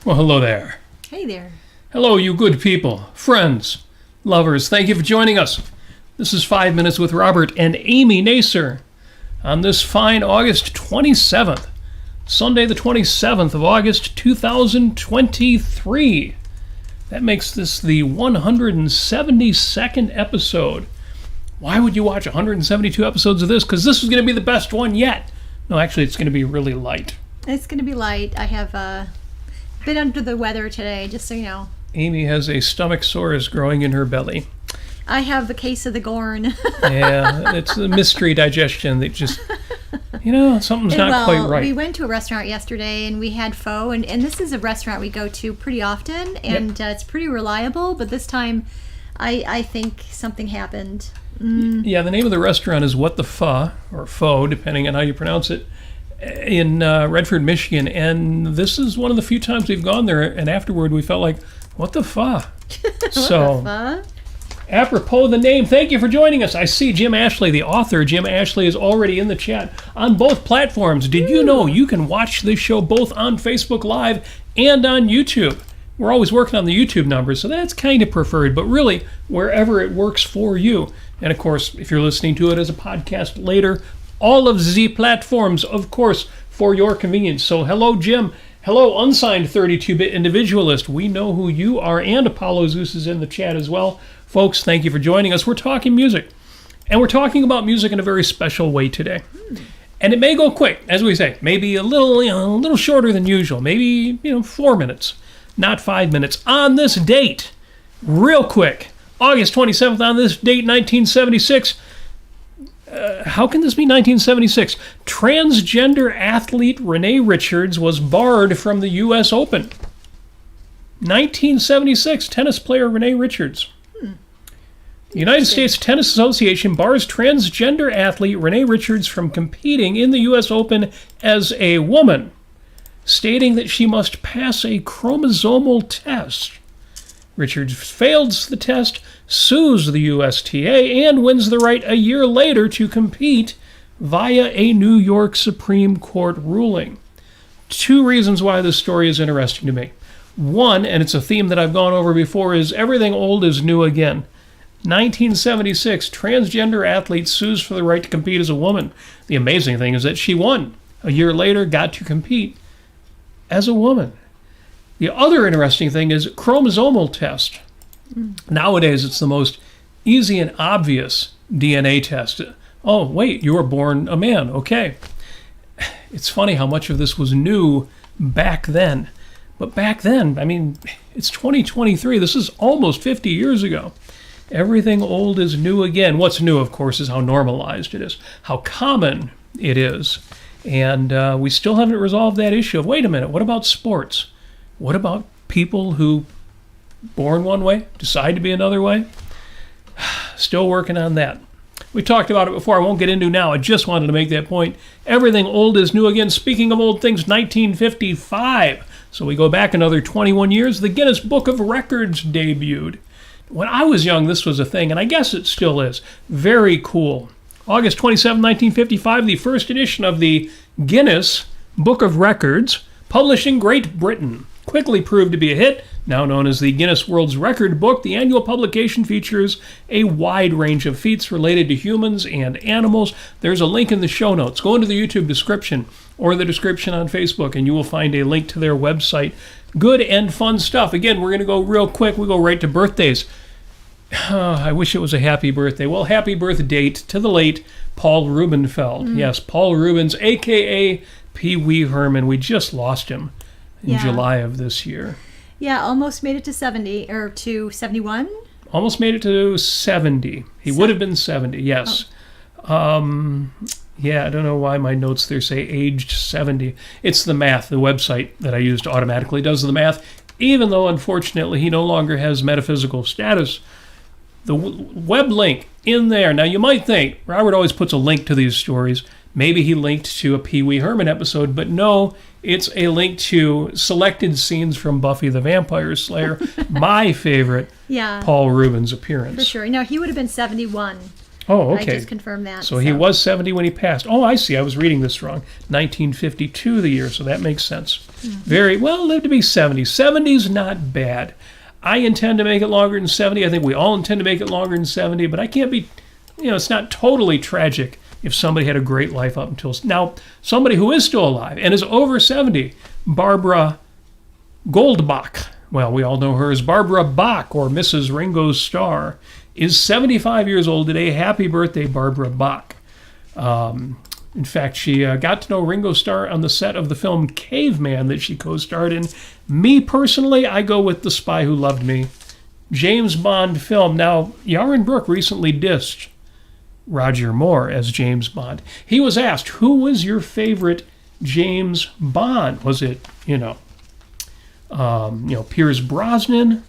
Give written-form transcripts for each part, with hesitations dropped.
Well, hello there. Hey there. Hello, you good people, friends, lovers. Thank you for joining us. This is 5 Minutes with Robert and Amy Nasir on this fine August 27th, Sunday the 27th of August, 2023. That makes this the 172nd episode. Why would you watch 172 episodes of this? Because this is going to be the best one yet. No, actually, it's going to be really light. It's going to be light. I have been under the weather today, just so you know. Amy has a stomach sores growing in her belly. I have a case of the Gorn. Yeah, it's a mystery digestion that just, something's not quite right. We went to a restaurant yesterday and we had pho, and this is a restaurant we go to pretty often, and it's pretty reliable, but this time I think something happened. Yeah, the name of the restaurant is What the Pho, or Pho, depending on how you pronounce it, in Redford, Michigan, and this is one of the few times we've gone there, and afterward we felt like, what the pho? So, the pho? Apropos of the name, thank you for joining us. I see Jim Ashley, the author, Jim Ashley, is already in the chat on both platforms. Did you know you can watch this show both on Facebook Live and on YouTube? We're always working on the YouTube numbers, so that's kind of preferred, but really, wherever it works for you. And of course, if you're listening to it as a podcast later, all of the platforms, of course, for your convenience. So hello, Jim. Hello, unsigned 32-bit individualist. We know who you are, and Apollo Zeus is in the chat as well. Folks, thank you for joining us. We're talking music, and we're talking about music in a very special way today. And it may go quick, as we say, maybe a little shorter than usual, maybe 4 minutes, not 5 minutes. On this date, real quick, August 27th, on this date, 1976. How can this be 1976? Transgender athlete Renée Richards was barred from the U.S. Open. 1976, tennis player Renée Richards. The United States Tennis Association bars transgender athlete Renée Richards from competing in the U.S. Open as a woman, stating that she must pass a chromosomal test. Richards fails the test, sues the USTA, and wins the right a year later to compete via a New York Supreme Court ruling. 2 reasons why this story is interesting to me. One, and it's a theme that I've gone over before, is everything old is new again. 1976, transgender athlete sues for the right to compete as a woman. The amazing thing is that she won. A year later, got to compete as a woman. The other interesting thing is chromosomal test. Nowadays, it's the most easy and obvious DNA test. Oh, wait, you were born a man. Okay. It's funny how much of this was new back then. But back then, it's 2023. This is almost 50 years ago. Everything old is new again. What's new, of course, is how normalized it is, how common it is. And we still haven't resolved that issue of, wait a minute, what about sports? What about people who, born one way, decide to be another way? Still working on that. We talked about it before. I won't get into now. I just wanted to make that point. Everything old is new again. Speaking of old things, 1955. So we go back another 21 years. The Guinness Book of Records debuted. When I was young, this was a thing, and I guess it still is. Very cool. August 27, 1955, the first edition of the Guinness Book of Records, published in Great Britain, quickly proved to be a hit. Now known as the Guinness World's Record Book, the annual publication features a wide range of feats related to humans and animals. There's a link in the show notes. Go into the YouTube description or the description on Facebook, and you will find a link to their website. Good and fun stuff. Again, we're going to go real quick. We go right to birthdays. I wish it was a happy birthday. Well, happy birthday to the late Paul Rubenfeld. Yes, Paul Rubens, a.k.a. Pee Wee Herman. We just lost him in July of this year. Yeah, almost made it to 70, or to 71? Almost made it to 70. He would have been 70, yes. Oh. Yeah, I don't know why my notes there say aged 70. It's the math. The website that I used automatically does the math, even though, unfortunately, he no longer has metaphysical status. The web link in there. Now, you might think, Robert always puts a link to these stories. Maybe he linked to a Pee Wee Herman episode, but no, it's a link to selected scenes from Buffy the Vampire Slayer, my favorite Paul Rubens appearance. For sure. No, he would have been 71. Oh, okay. I just confirmed that. So he was 70 when he passed. Oh, I see. I was reading this wrong. 1952 the year, so that makes sense. Very well, lived to be 70. 70's not bad. I intend to make it longer than 70. I think we all intend to make it longer than 70, but I can't be, it's not totally tragic if somebody had a great life up until now. Somebody who is still alive and is over 70, Barbara Goldbach. Well, we all know her as Barbara Bach, or Mrs. Ringo Starr, is 75 years old today. Happy birthday, Barbara Bach. In fact, she got to know Ringo Starr on the set of the film Caveman that she co-starred in. Me, personally, I go with The Spy Who Loved Me. James Bond film. Now, Yaron Brook recently dissed Roger Moore as James Bond. He was asked, who was your favorite James Bond? Was it, Pierce Brosnan?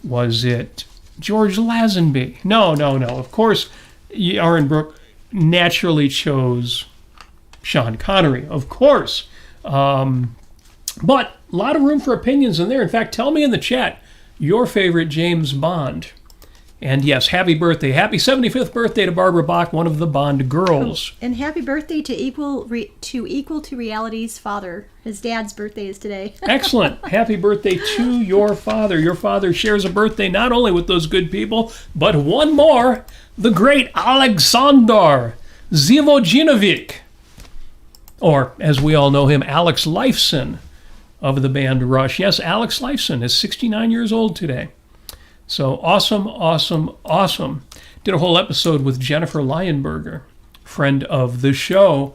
Was it George Lazenby? No. Of course, Yaron Brook naturally chose Sean Connery, of course. But a lot of room for opinions in there. In fact, tell me in the chat your favorite James Bond. And yes, happy birthday. Happy 75th birthday to Barbara Bach, one of the Bond girls. And happy birthday to Equal to Reality's father. His dad's birthday is today. Excellent. Happy birthday to your father. Your father shares a birthday not only with those good people, but one more, the great Aleksandar Živojinović. Or, as we all know him, Alex Lifeson of the band Rush. Yes, Alex Lifeson is 69 years old today. So awesome. Did a whole episode with Jennifer Lionberger, friend of the show,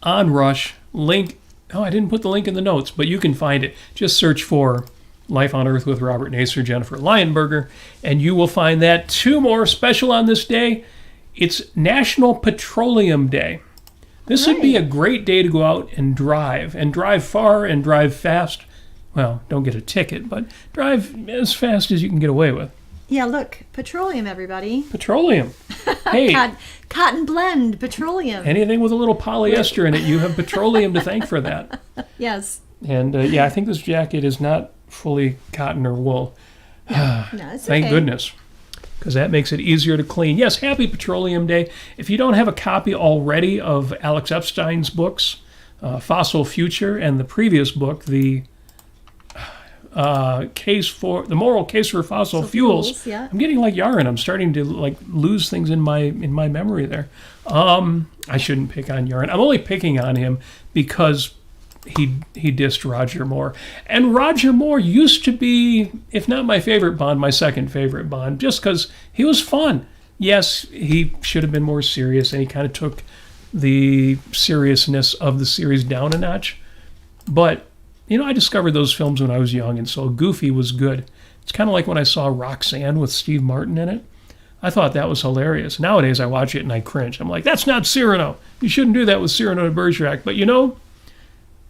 on Rush. Link, I didn't put the link in the notes, but you can find it. Just search for Life on Earth with Robert Nasir, Jennifer Lionberger, and you will find that. Two more special on this day. It's National Petroleum Day. This would be a great day to go out and drive far and drive fast. Well, don't get a ticket, but drive as fast as you can get away with. Yeah, look, petroleum, everybody. Petroleum. Hey. Cotton blend, petroleum. Anything with a little polyester in it, you have petroleum to thank for that. Yes. And I think this jacket is not fully cotton or wool. No, it's Thank okay. goodness, because that makes it easier to clean. Yes, happy Petroleum Day. If you don't have a copy already of Alex Epstein's books, Fossil Future, and the previous book, the moral case for fossil fuels. Yeah. I'm getting like Yaron. I'm starting to lose things in my memory there. I shouldn't pick on Yaron. I'm only picking on him because he dissed Roger Moore. And Roger Moore used to be, if not my favorite Bond, my second favorite Bond, just because he was fun. Yes, he should have been more serious, and he kind of took the seriousness of the series down a notch. But I discovered those films when I was young, and so Goofy was good. It's kind of like when I saw Roxanne with Steve Martin in it. I thought that was hilarious. Nowadays, I watch it and I cringe. I'm like, that's not Cyrano. You shouldn't do that with Cyrano de Bergerac. But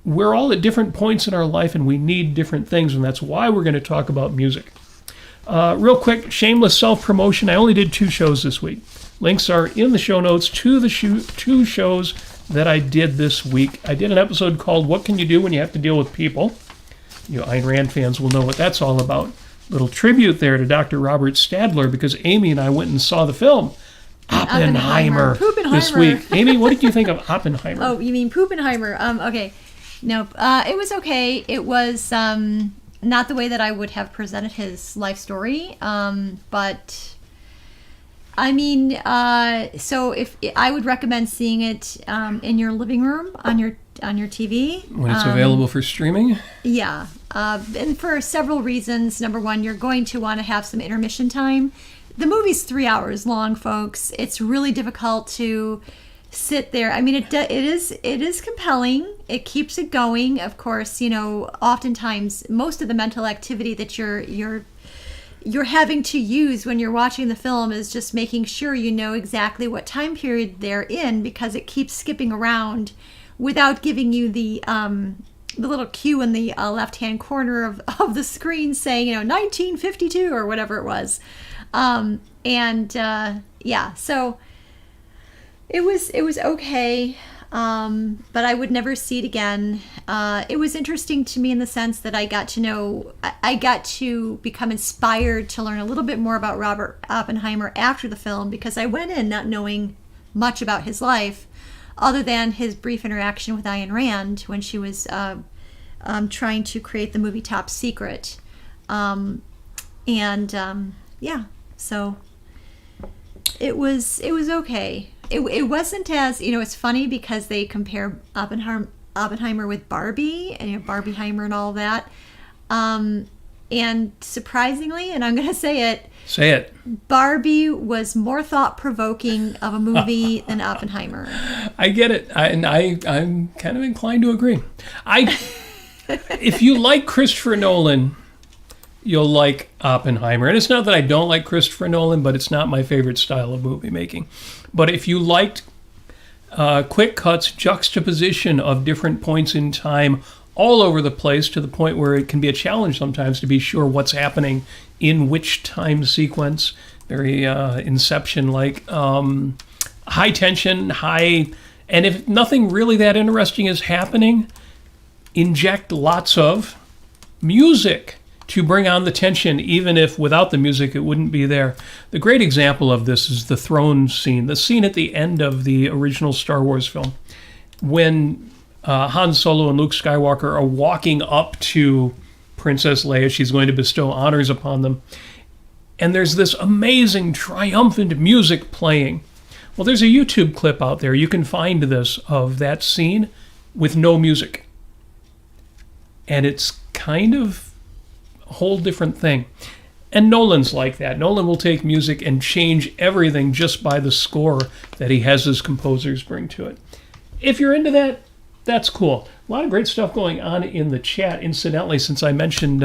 we're all at different points in our life, and we need different things, and that's why we're going to talk about music. Real quick, shameless self-promotion. I only did 2 shows this week. Links are in the show notes to the 2 shows that I did this week. I did an episode called What Can You Do When You Have to Deal with People? You Ayn Rand fans will know what that's all about. Little tribute there to Dr. Robert Stadler, because Amy and I went and saw the film Oppenheimer this week. Amy, what did you think of Oppenheimer? Oh, you mean Poopenheimer. Okay. No, it was okay. It was not the way that I would have presented his life story, but I mean, so if I would recommend seeing it in your living room on your TV when it's available for streaming. Yeah, and for several reasons. Number one, you're going to want to have some intermission time. The movie's 3 hours long, folks. It's really difficult to sit there. I mean, it is compelling. It keeps it going. Of course, oftentimes most of the mental activity that you're having to use when you're watching the film is just making sure you know exactly what time period they're in, because it keeps skipping around without giving you the little cue in the left-hand corner of the screen saying 1952 or whatever it was. So it was okay. But I would never see it again. It was interesting to me in the sense that I got to become inspired to learn a little bit more about Robert Oppenheimer after the film, because I went in not knowing much about his life other than his brief interaction with Ayn Rand when she was trying to create the movie Top Secret. So it was okay. It wasn't as, it's funny because they compare Oppenheimer with Barbie and Barbieheimer and all that. And surprisingly, and I'm going to say it, Barbie was more thought-provoking of a movie than Oppenheimer. I get it. I'm kind of inclined to agree. If you like Christopher Nolan, you'll like Oppenheimer. And it's not that I don't like Christopher Nolan, but it's not my favorite style of movie making. But if you liked quick cuts, juxtaposition of different points in time all over the place to the point where it can be a challenge sometimes to be sure what's happening in which time sequence, very Inception-like, high tension, and if nothing really that interesting is happening, inject lots of music to bring on the tension, even if without the music it wouldn't be there. The great example of this is the throne scene, the scene at the end of the original Star Wars film, when Han Solo and Luke Skywalker are walking up to Princess Leia. She's going to bestow honors upon them. And there's this amazing, triumphant music playing. Well, there's a YouTube clip out there. You can find this of that scene with no music. And it's kind of a whole different thing. And Nolan's like that. Nolan will take music and change everything just by the score that he has his composers bring to it. If you're into that, that's cool. A lot of great stuff going on in the chat. Incidentally, since I mentioned,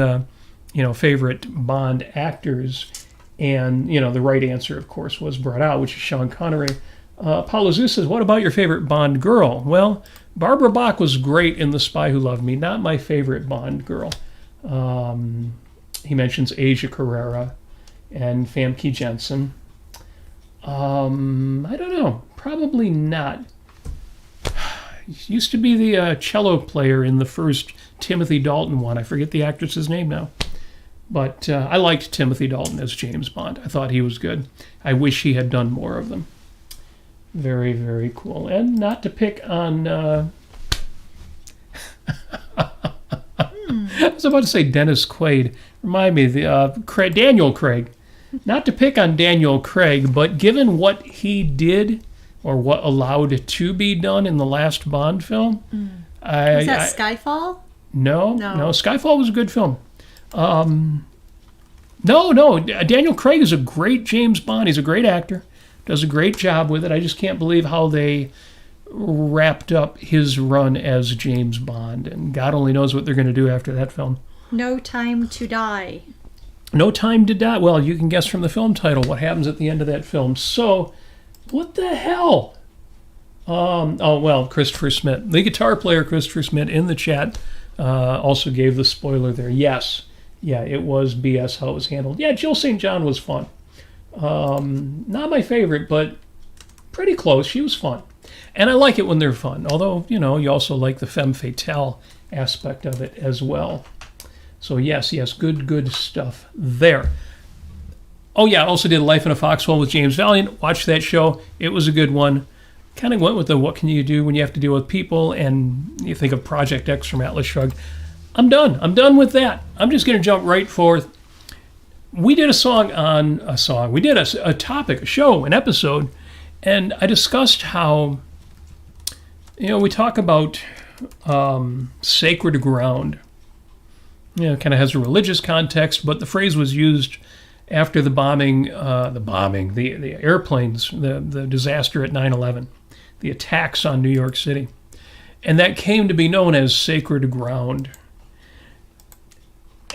favorite Bond actors, and, the right answer, of course, was brought out, which is Sean Connery. Paulo Zeus says, what about your favorite Bond girl? Well, Barbara Bach was great in The Spy Who Loved Me. Not my favorite Bond girl. He mentions Asia Carrera and Famke Jensen. I don't know. Probably not. He used to be the cello player in the first Timothy Dalton one. I forget the actress's name now. But I liked Timothy Dalton as James Bond. I thought he was good. I wish he had done more of them. Very, very cool. And not to pick on... I was about to say Dennis Quaid. Remind me, Daniel Craig. Not to pick on Daniel Craig, but given what he did... or what allowed to be done in the last Bond film. Was that Skyfall? No. Skyfall was a good film. Daniel Craig is a great James Bond. He's a great actor. Does a great job with it. I just can't believe how they wrapped up his run as James Bond. And God only knows what they're going to do after that film. No Time to Die. No Time to Die. Well, you can guess from the film title what happens at the end of that film. So... what the hell? Christopher Smith. The guitar player, Christopher Smith, in the chat also gave the spoiler there. Yes. Yeah, it was BS how it was handled. Yeah, Jill St. John was fun. Not my favorite, but pretty close. She was fun. And I like it when they're fun. Although, you also like the femme fatale aspect of it as well. So yes, good stuff there. Oh yeah, I also did Life in a Foxhole with James Valliant. Watched that show. It was a good one. Kind of went with the what can you do when you have to deal with people, and you think of Project X from Atlas Shrugged. I'm done with that. I'm just going to jump right forth. We did a topic, a show, an episode, and I discussed how, we talk about sacred ground. It kind of has a religious context, but the phrase was used after the airplanes, the disaster at 9/11, the attacks on New York City. And that came to be known as sacred ground.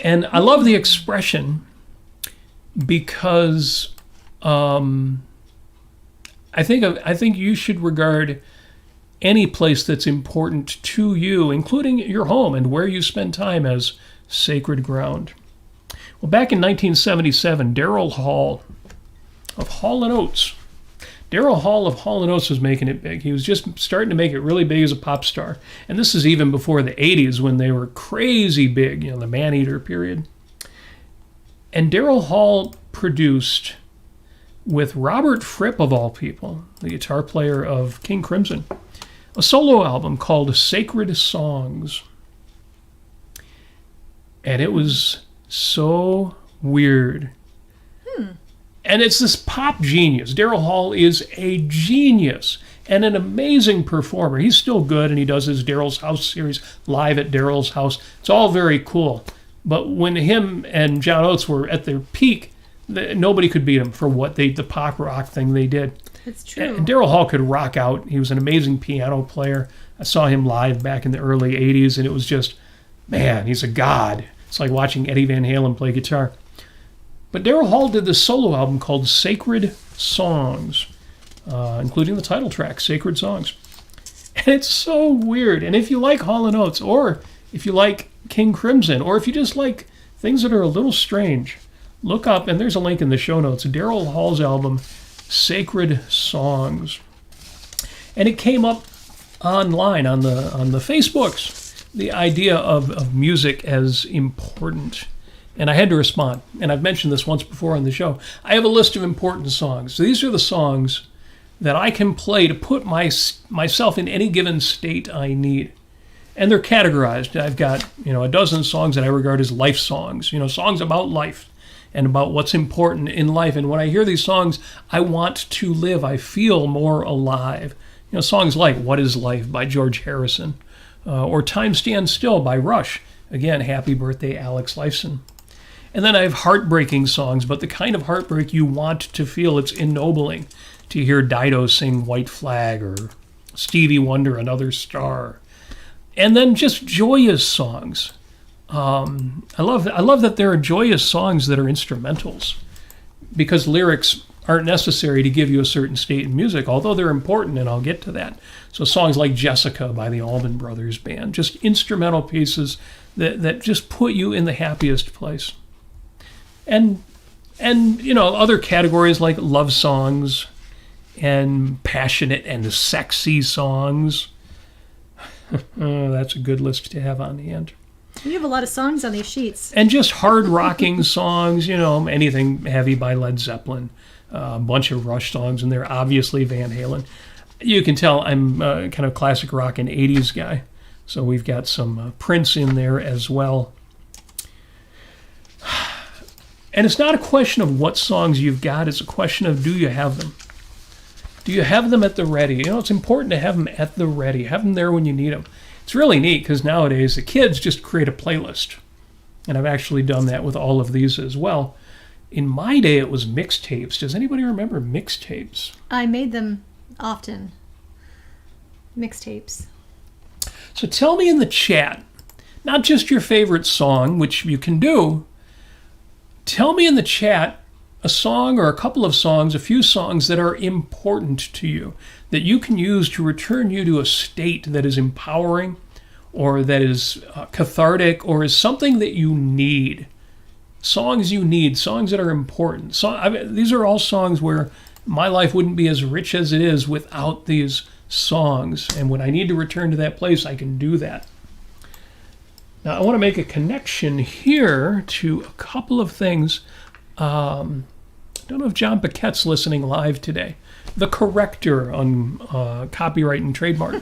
And I love the expression because I think you should regard any place that's important to you, including your home and where you spend time, as sacred ground. Well, back in 1977, Daryl Hall of Hall & Oates Daryl Hall of Hall & Oates was making it big. He was just starting to make it really big as a pop star. And this is even before the 80s when they were crazy big, the man-eater period. And Daryl Hall produced, with Robert Fripp of all people, the guitar player of King Crimson, a solo album called Sacred Songs. And it was so weird. And it's this pop genius. Daryl Hall is a genius and an amazing performer. He's still good, and he does his Daryl's House series live at Daryl's House. It's all very cool. But when him and John Oates were at their peak, nobody could beat him for what the pop rock thing they did. It's true. And Daryl Hall could rock out. He was an amazing piano player. I saw him live back in the early 80s, and it was just, man, he's a god. It's like watching Eddie Van Halen play guitar. But Daryl Hall did this solo album called Sacred Songs, including the title track, Sacred Songs. And it's so weird. And if you like Hall & Oates, or if you like King Crimson, or if you just like things that are a little strange, look up, and there's a link in the show notes, Daryl Hall's album, Sacred Songs. And it came up online on the Facebooks, the idea of music as important. And I had to respond. And I've mentioned this once before on the show. I have a list of important songs. So these are the songs that I can play to put myself in any given state I need. And they're categorized. I've got, a dozen songs that I regard as life songs, songs about life and about what's important in life. And when I hear these songs, I want to live. I feel more alive. Songs like What is Life by George Harrison, or Time Stands Still by Rush. Again, happy birthday, Alex Lifeson. And then I have heartbreaking songs, but the kind of heartbreak you want to feel. It's ennobling to hear Dido sing White Flag, or Stevie Wonder, Another Star. And then just joyous songs. I love that there are joyous songs that are instrumentals, because lyrics aren't necessary to give you a certain state in music, although they're important, and I'll get to that. So songs like Jessica by the Allman Brothers Band, just instrumental pieces that just put you in the happiest place. And other categories like love songs and passionate and sexy songs. That's a good list to have on hand. You have a lot of songs on these sheets. And just hard rocking songs, anything heavy by Led Zeppelin, a bunch of Rush songs in there, obviously Van Halen. You can tell I'm kind of classic rock and 80s guy. So we've got some Prince in there as well. And it's not a question of what songs you've got, it's a question of, do you have them? Do you have them at the ready? It's important to have them at the ready. Have them there when you need them. It's really neat because nowadays the kids just create a playlist. And I've actually done that with all of these as well. In my day, it was mixtapes. Does anybody remember mixtapes? I made them often. Mixtapes. So tell me in the chat, not just your favorite song, which you can do. Tell me in the chat a song or a couple of songs, a few songs that are important to you, that you can use to return you to a state that is empowering, or that is cathartic, or is something that you need. Songs you need, songs that are important. These are all songs where my life wouldn't be as rich as it is without these songs. And when I need to return to that place, I can do that. Now, I want to make a connection here to a couple of things. I don't know if John Paquette's listening live today. The corrector on copyright and trademark.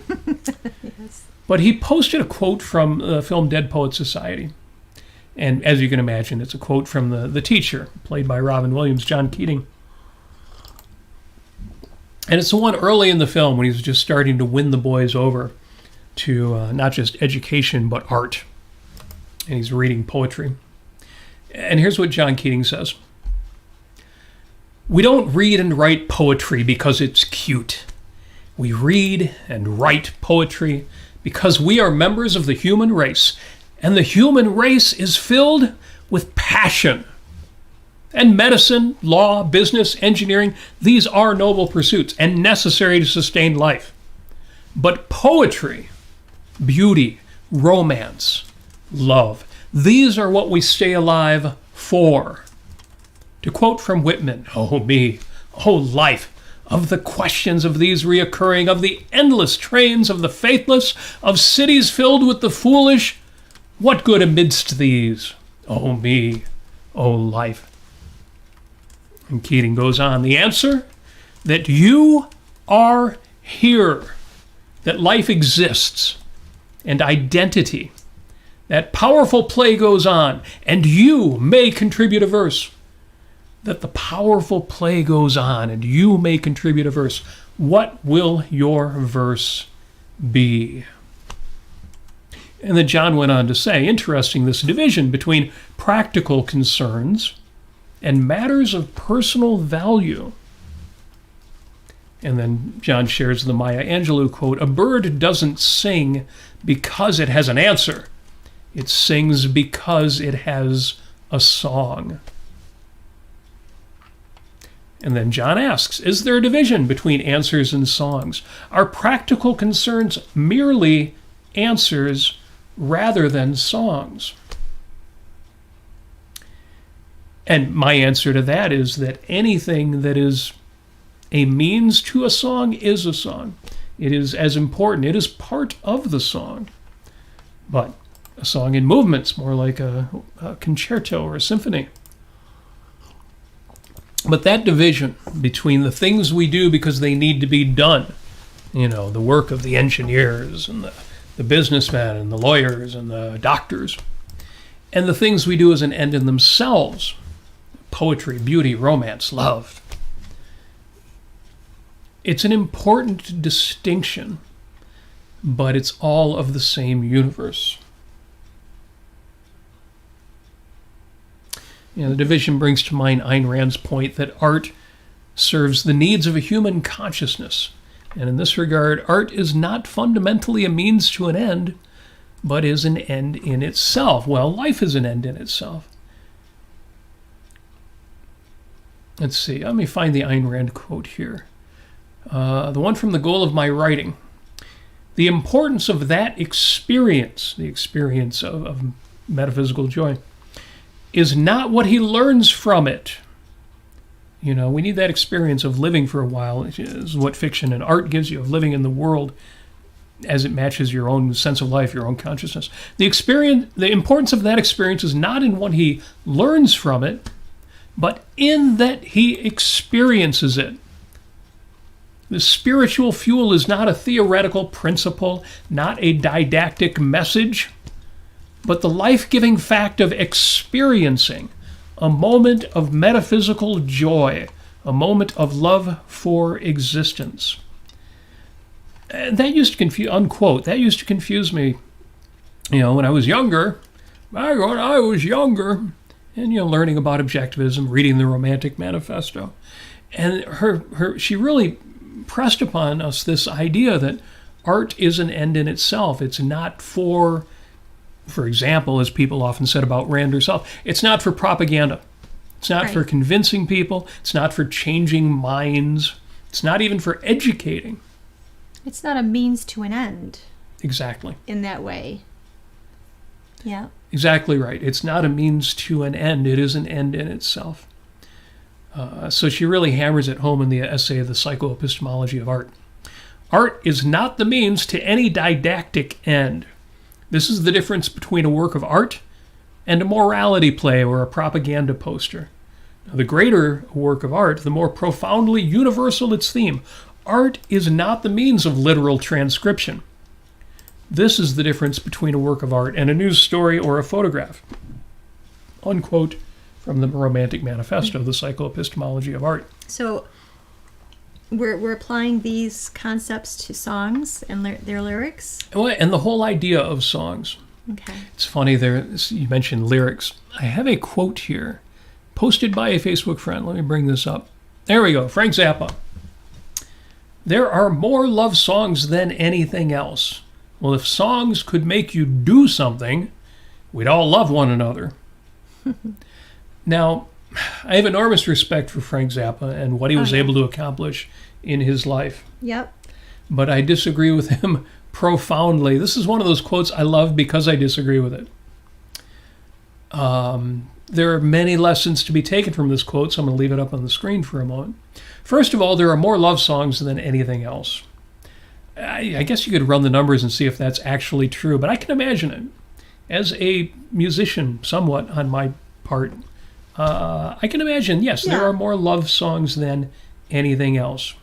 Yes. But he posted a quote from the film Dead Poets Society. And as you can imagine, it's a quote from the teacher, played by Robin Williams, John Keating. And it's the one early in the film when he's just starting to win the boys over to not just education, but art. And he's reading poetry. And here's what John Keating says. We don't read and write poetry because it's cute. We read and write poetry because we are members of the human race. And the human race is filled with passion. And medicine, law, business, engineering, these are noble pursuits and necessary to sustain life. But poetry, beauty, romance, love, these are what we stay alive for. To quote from Whitman, oh me, oh life, of the questions of these reoccurring, of the endless trains of the faithless, of cities filled with the foolish, what good amidst these? O me, O life. And Keating goes on, the answer, that you are here, that life exists, and identity. That powerful play goes on, and you may contribute a verse. That the powerful play goes on, and you may contribute a verse. What will your verse be? And then John went on to say, interesting, this division between practical concerns and matters of personal value. And then John shares the Maya Angelou quote, a bird doesn't sing because it has an answer. It sings because it has a song. And then John asks, is there a division between answers and songs? Are practical concerns merely answers rather than songs? And my answer to that is that anything that is a means to a song is a song. It is as important. It is part of the song. But a song in movement's more like a concerto or a symphony. But that division between the things we do because they need to be done, the work of the engineers and the businessmen and the lawyers and the doctors, and the things we do as an end in themselves, poetry, beauty, romance, love. It's an important distinction, but it's all of the same universe. The division brings to mind Ayn Rand's point that art serves the needs of a human consciousness. And in this regard, art is not fundamentally a means to an end, but is an end in itself. Well, life is an end in itself. Let's see, let me find the Ayn Rand quote here. The one from The Goal of My Writing. The importance of that experience, the experience of metaphysical joy, is not what he learns from it. We need that experience of living for a while, is what fiction and art gives you, of living in the world as it matches your own sense of life, your own consciousness. The importance of that experience is not in what he learns from it, but in that he experiences it. The spiritual fuel is not a theoretical principle, not a didactic message, but the life-giving fact of experiencing a moment of metaphysical joy, a moment of love for existence. And that used to confuse, unquote, that used to confuse me, when I was younger, and, learning about objectivism, reading the Romantic Manifesto. And she really pressed upon us this idea that art is an end in itself. It's not for example, as people often said about Rand herself, it's not for propaganda. It's not for convincing people. It's not for changing minds. It's not even for educating. It's not a means to an end. Exactly. In that way. Yeah. Exactly right. It's not a means to an end. It is an end in itself. So she really hammers it home in the essay, The Psychoepistemology of Art. Art is not the means to any didactic end. This is the difference between a work of art and a morality play or a propaganda poster. Now, the greater a work of art, the more profoundly universal its theme. Art is not the means of literal transcription. This is the difference between a work of art and a news story or a photograph. Unquote from the Romantic Manifesto, The Psychoepistemology of Art. So we're applying these concepts to songs and their lyrics? And the whole idea of songs. Okay. It's funny, you mentioned lyrics. I have a quote here, posted by a Facebook friend. Let me bring this up. There we go, Frank Zappa. There are more love songs than anything else. Well, if songs could make you do something, we'd all love one another. Now, I have enormous respect for Frank Zappa and what he was able to accomplish in his life. Yep. But I disagree with him profoundly. This is one of those quotes I love because I disagree with it. There are many lessons to be taken from this quote, so I'm going to leave it up on the screen for a moment. First of all, there are more love songs than anything else. I guess you could run the numbers and see if that's actually true, but I can imagine it. As a musician, somewhat on my part, I can imagine, yes, there are more love songs than anything else.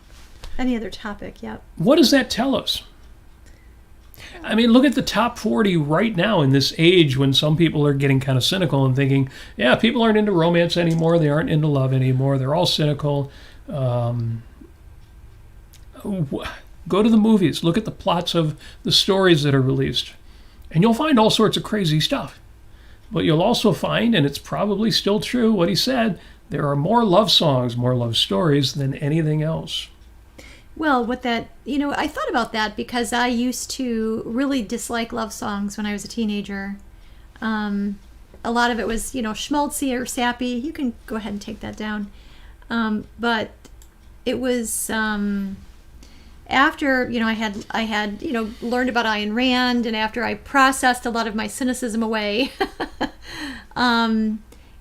Any other topic, yep. What does that tell us? I mean, look at the top 40 right now in this age when some people are getting kind of cynical and thinking, yeah, people aren't into romance anymore, they aren't into love anymore, they're all cynical. Go to the movies, look at the plots of the stories that are released, and you'll find all sorts of crazy stuff. But you'll also find, and it's probably still true what he said, there are more love songs, more love stories than anything else. Well, with that, I thought about that because I used to really dislike love songs when I was a teenager. A lot of it was, schmaltzy or sappy. You can go ahead and take that down. But it was after, I had learned about Ayn Rand, and after I processed a lot of my cynicism away,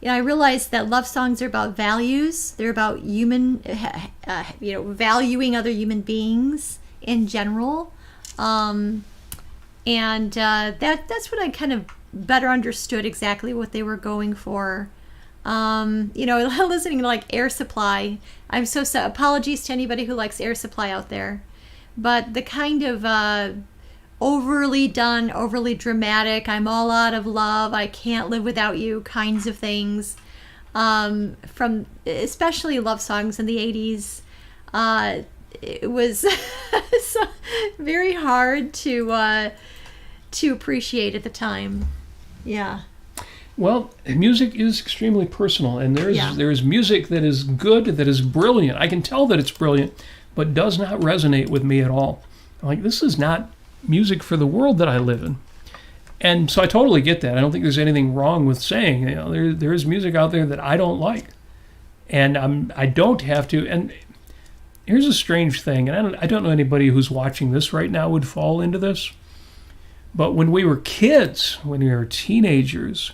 I realized that love songs are about values. They're about valuing other human beings in general. And that's what I kind of better understood exactly what they were going for. Listening to like Air Supply. I'm so apologies to anybody who likes Air Supply out there. But the kind of overly done, overly dramatic, I'm all out of love, I can't live without you kinds of things, from especially love songs in the 80s, it was very hard to appreciate at the time. Yeah. Well, music is extremely personal, and there is music that is good, that is brilliant. I can tell that it's brilliant, but does not resonate with me at all. Like, this is not music for the world that I live in. And so I totally get that. I don't think there's anything wrong with saying, there is music out there that I don't like. And I don't have to. And here's a strange thing, and I don't know anybody who's watching this right now would fall into this. But when we were kids, when we were teenagers,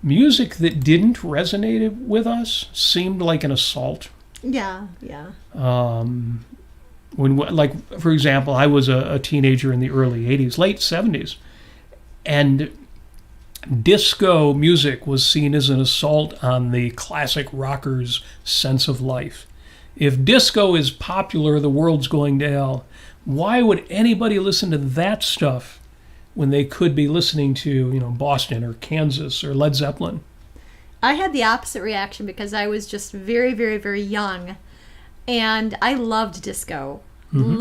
music that didn't resonate with us seemed like an assault. Yeah. For example, I was a teenager in the early 80s, late 70s, and disco music was seen as an assault on the classic rocker's sense of life. If disco is popular, the world's going to hell. Why would anybody listen to that stuff when they could be listening to, Boston or Kansas or Led Zeppelin? I had the opposite reaction because I was just very, very, very young. And I loved disco. Mm-hmm.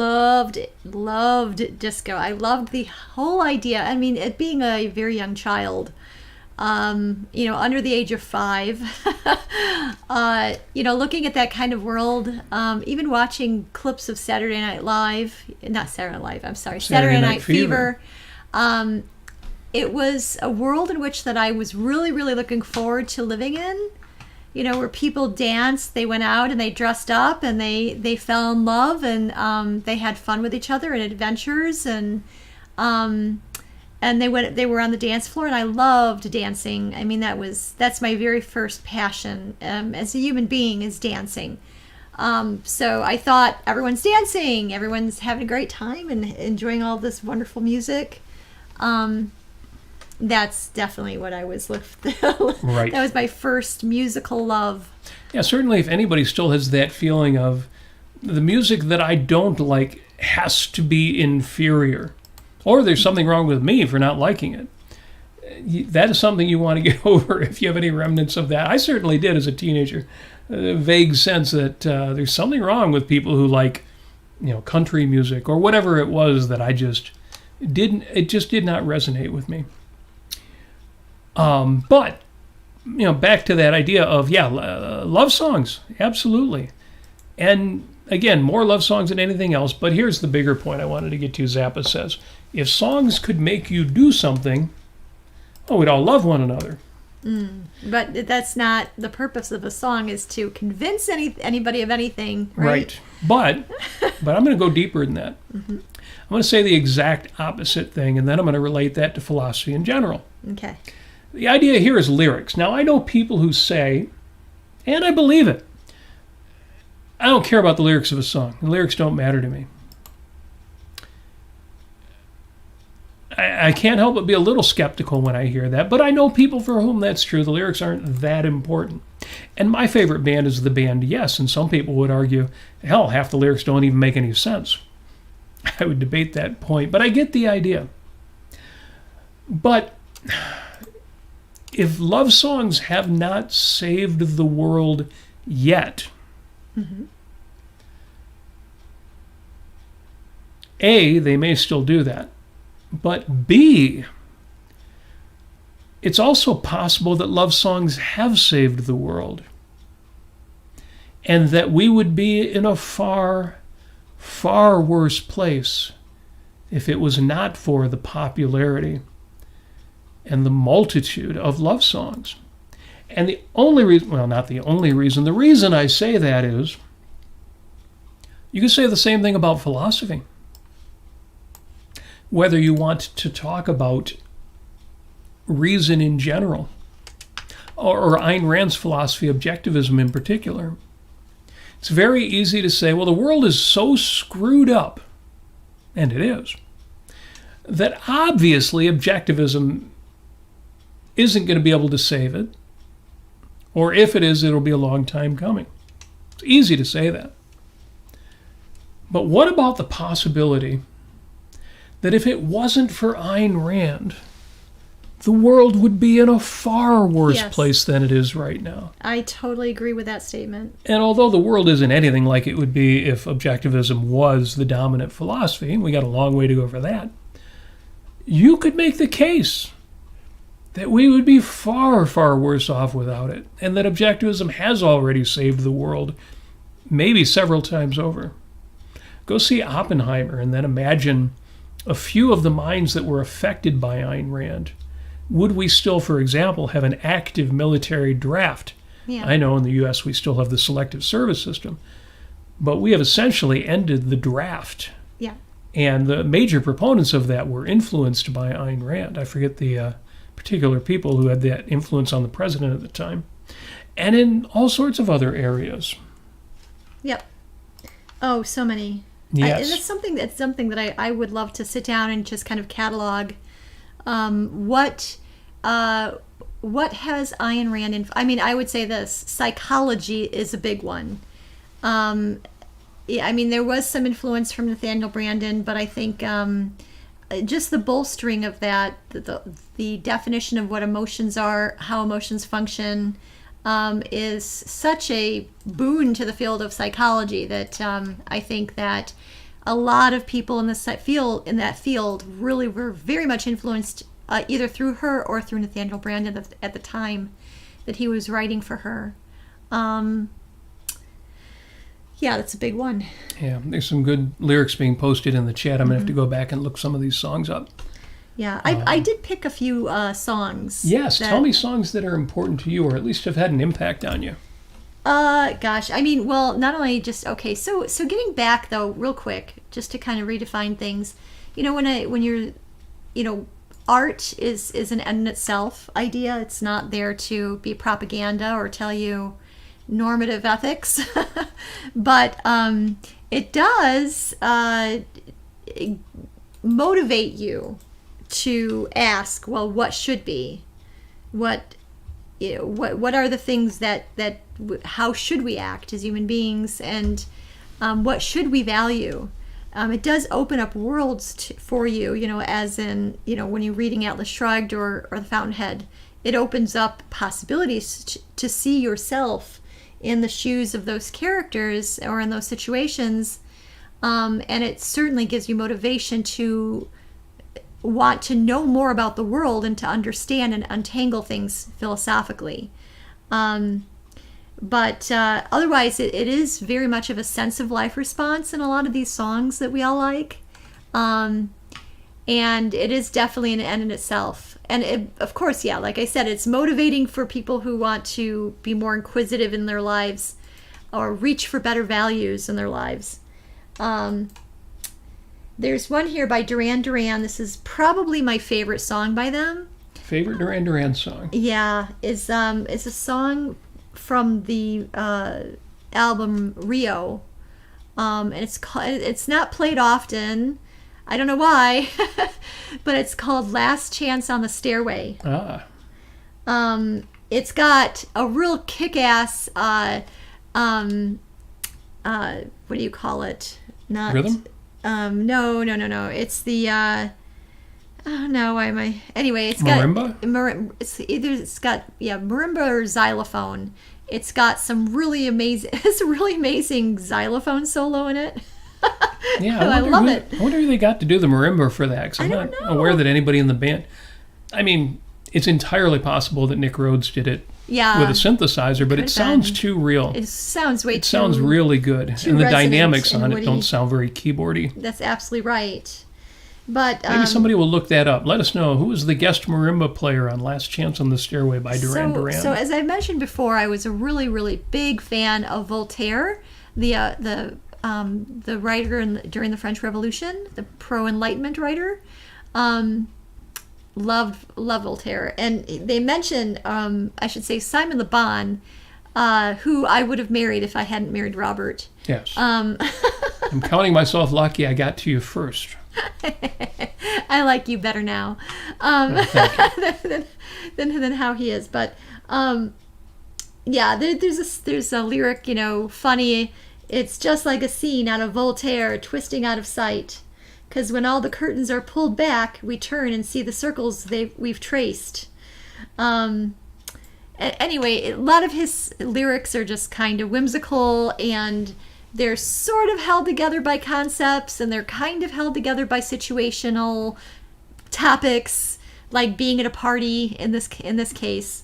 Loved disco. I loved the whole idea. I mean, it being a very young child, under the age of 5, looking at that kind of world, even watching clips of Saturday Night Fever. It was a world in which that I was really, really looking forward to living in. Where people danced, they went out and they dressed up and they fell in love and they had fun with each other and adventures and they were on the dance floor, and I loved dancing. I mean, that's my very first passion as a human being, is dancing. So I thought, everyone's dancing, everyone's having a great time and enjoying all this wonderful music. That's definitely what I was Right. That was my first musical love. Yeah, certainly if anybody still has that feeling of the music that I don't like has to be inferior, or there's something wrong with me for not liking it, that is something you want to get over if you have any remnants of that. I certainly did as a teenager. A vague sense that there's something wrong with people who like, country music or whatever it was that it just did not resonate with me. But back to that idea of, love songs, absolutely. And again, more love songs than anything else. But here's the bigger point I wanted to get to. Zappa says, if songs could make you do something, we'd all love one another. But that's not the purpose of a song, is to convince anybody of anything, right? But I'm going to go deeper than that. Mm-hmm. I'm going to say the exact opposite thing, and then I'm going to relate that to philosophy in general. Okay. The idea here is lyrics. Now, I know people who say, and I believe it, I don't care about the lyrics of a song. The lyrics don't matter to me. I can't help but be a little skeptical when I hear that, but I know people for whom that's true. The lyrics aren't that important. And my favorite band is the band Yes, and some people would argue, hell, half the lyrics don't even make any sense. I would debate that point, but I get the idea. But if love songs have not saved the world yet, A, they may still do that. But B, it's also possible that love songs have saved the world, and that we would be in a far, far worse place if it was not for the popularity and the multitude of love songs. And the only reason, well, not the only reason, the reason I say that is, you can say the same thing about philosophy. Whether you want to talk about reason in general, or Ayn Rand's philosophy, objectivism in particular, it's very easy to say, well, the world is so screwed up, and it is, that obviously objectivism isn't going to be able to save it, or if it is, it'll be a long time coming. It's easy to say that. But what about the possibility that if it wasn't for Ayn Rand, the world would be in a far worse place than it is right now? I totally agree with that statement. And although the world isn't anything like it would be if objectivism was the dominant philosophy, and we got a long way to go for that, you could make the case that we would be far, far worse off without it, and that objectivism has already saved the world, maybe several times over. Go see Oppenheimer and then imagine a few of the minds that were affected by Ayn Rand. Would we still, for example, have an active military draft? Yeah. I know in the U.S. we still have the selective service system, but we have essentially ended the draft. Yeah. And the major proponents of that were influenced by Ayn Rand. I forget the particular people who had that influence on the president at the time, and in all sorts of other areas. Yep. Oh, so many. Yes. And it's something that I would love to sit down and just kind of catalog what has Ayn Rand I would say this: psychology is a big one. There was some influence from Nathaniel Branden, but I think just the bolstering of that, the definition of what emotions are, how emotions function, is such a boon to the field of psychology that I think that a lot of people in that field really were very much influenced either through her or through Nathaniel Branden at the time that he was writing for her. Yeah, that's a big one. Yeah, there's some good lyrics being posted in the chat. I'm going to have to go back and look some of these songs up. Yeah, I did pick a few songs. Yes, tell me songs that are important to you or at least have had an impact on you. Not only just, okay, so getting back though, real quick, just to kind of redefine things, when you're, art is an end in itself idea. It's not there to be propaganda or tell you normative ethics, but it does motivate you to ask, well, what should be? What are the things that how should we act as human beings, and what should we value? It does open up worlds for you, as in, when you're reading Atlas Shrugged or The Fountainhead, it opens up possibilities to see yourself in the shoes of those characters or in those situations, and it certainly gives you motivation to want to know more about the world and to understand and untangle things philosophically. But otherwise, it is very much of a sense of life response in a lot of these songs that we all like. And it is definitely an end in itself. And of course, yeah, like I said, it's motivating for people who want to be more inquisitive in their lives or reach for better values in their lives. There's one here by Duran Duran. This is probably my favorite song by them. favorite Duran Duran song? Yeah, is a song from the album Rio, and it's not played often. I don't know why, but it's called "Last Chance on the Stairway." Ah. It's got a real kick-ass. What do you call it? Not Rhythm? No. It's the. Oh no, why am I? Anyway, it's got marimba. It's got marimba or xylophone. It's got some really amazing. It's a really amazing xylophone solo in it. Yeah, I love it. I wonder who they got to do the marimba for that. Because I'm not aware that anybody in the band. I mean, it's entirely possible that Nick Rhodes did it with a synthesizer, but it sounds too real. It sounds way too. It sounds really good, and the dynamics on it don't sound very keyboardy. That's absolutely right. But maybe somebody will look that up. Let us know who was the guest marimba player on "Last Chance on the Stairway" by Duran Duran. So as I mentioned before, I was a really, really big fan of Voltaire, the writer during the French Revolution, the pro-Enlightenment writer. Loved Voltaire, and they mentioned I should say Simon Le Bon, who I would have married if I hadn't married Robert. Yes. I'm counting myself lucky I got to you first. I like you better now than how he is, but there's a lyric, funny. It's just like a scene out of Voltaire twisting out of sight. Because when all the curtains are pulled back, we turn and see the circles we've traced. Anyway, a lot of his lyrics are just kind of whimsical, and they're sort of held together by concepts, and they're kind of held together by situational topics, like being at a party in this case.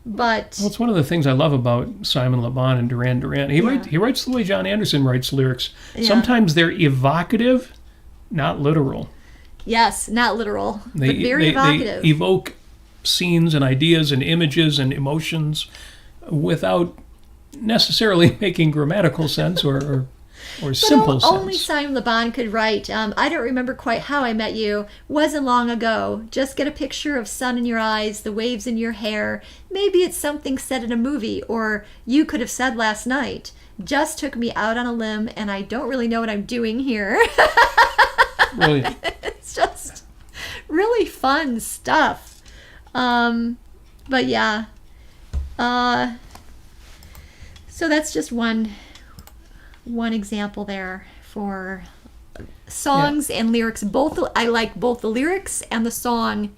But it's one of the things I love about Simon Le Bon and Duran Duran. He writes the way John Anderson writes lyrics. Yeah. Sometimes they're evocative, not literal. Yes, not literal, but very evocative. They evoke scenes and ideas and images and emotions without necessarily making grammatical sense or simple sense. Only Simon Le Bon could write, I don't remember quite how I met you, wasn't long ago, just get a picture of sun in your eyes, the waves in your hair, maybe it's something said in a movie, or you could have said last night, just took me out on a limb and I don't really know what I'm doing here. Brilliant. It's just really fun stuff. But yeah. So that's just one example there for songs and lyrics. I like both the lyrics and the song.